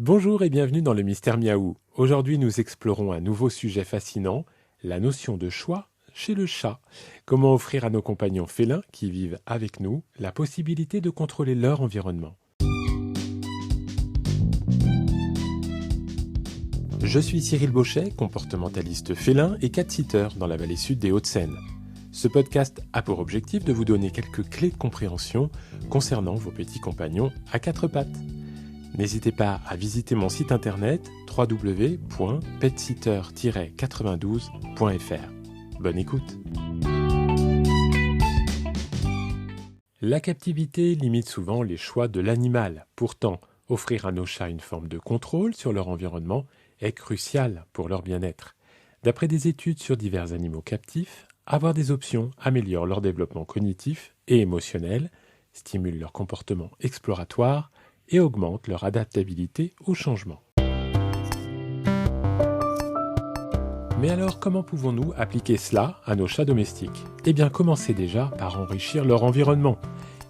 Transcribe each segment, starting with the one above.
Bonjour et bienvenue dans le Mystère Miaou. Aujourd'hui, nous explorons un nouveau sujet fascinant, la notion de choix chez le chat. Comment offrir à nos compagnons félins qui vivent avec nous la possibilité de contrôler leur environnement. Je suis Cyril Bauchet, comportementaliste félin et cat-sitter dans la vallée sud des Hauts-de-Seine. Ce podcast a pour objectif de vous donner quelques clés de compréhension concernant vos petits compagnons à quatre pattes. N'hésitez pas à visiter mon site internet www.petsitter-92.fr. Bonne écoute. La captivité limite souvent les choix de l'animal. Pourtant, offrir à nos chats une forme de contrôle sur leur environnement est crucial pour leur bien-être. D'après des études sur divers animaux captifs, avoir des options améliore leur développement cognitif et émotionnel, stimule leur comportement exploratoire et augmente leur adaptabilité au changement. Mais alors, comment pouvons-nous appliquer cela à nos chats domestiques ? Eh bien, commencez déjà par enrichir leur environnement.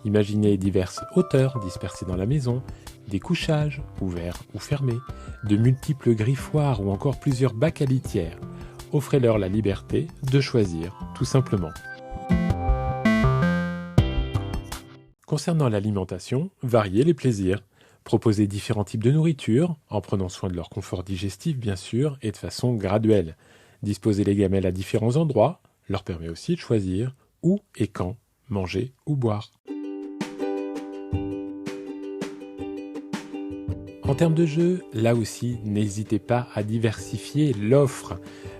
Imaginez diverses hauteurs dispersées dans la maison, des couchages, ouverts ou fermés, de multiples griffoirs ou encore plusieurs bacs à litière. Offrez-leur la liberté de choisir, tout simplement. Concernant l'alimentation, variez les plaisirs. Proposez différents types de nourriture, en prenant soin de leur confort digestif bien sûr, et de façon graduelle. Disposez les gamelles à différents endroits, leur permet aussi de choisir où et quand manger ou boire. En termes de jeu, là aussi, n'hésitez pas à diversifier l'offre.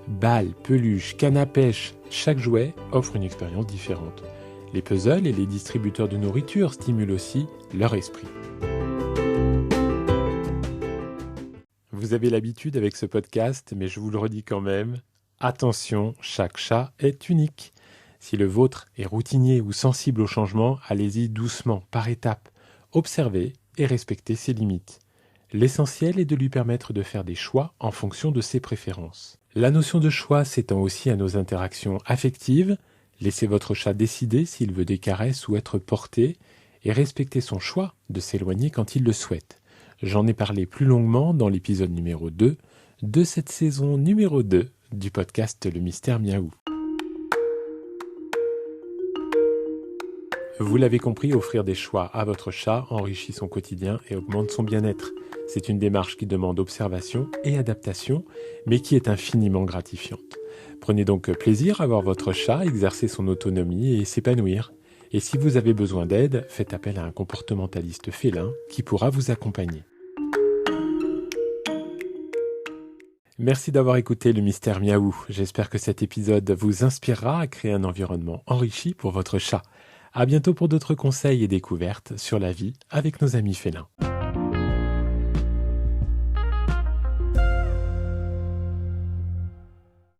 Balles, peluches, canne à pêche, chaque jouet offre une expérience différente. Les puzzles et les distributeurs de nourriture stimulent aussi leur esprit. Vous avez l'habitude avec ce podcast, mais je vous le redis quand même, attention, chaque chat est unique. Si le vôtre est routinier ou sensible au changement, allez-y doucement, par étapes. Observez et respectez ses limites. L'essentiel est de lui permettre de faire des choix en fonction de ses préférences. La notion de choix s'étend aussi à nos interactions affectives. Laissez votre chat décider s'il veut des caresses ou être porté et respectez son choix de s'éloigner quand il le souhaite. J'en ai parlé plus longuement dans l'épisode numéro 2 de cette saison numéro 2 du podcast Le Mystère Miaou. Vous l'avez compris, offrir des choix à votre chat enrichit son quotidien et augmente son bien-être. C'est une démarche qui demande observation et adaptation, mais qui est infiniment gratifiante. Prenez donc plaisir à voir votre chat exercer son autonomie et s'épanouir. Et si vous avez besoin d'aide, faites appel à un comportementaliste félin qui pourra vous accompagner. Merci d'avoir écouté le Mystère Miaou. J'espère que cet épisode vous inspirera à créer un environnement enrichi pour votre chat. À bientôt pour d'autres conseils et découvertes sur la vie avec nos amis félins.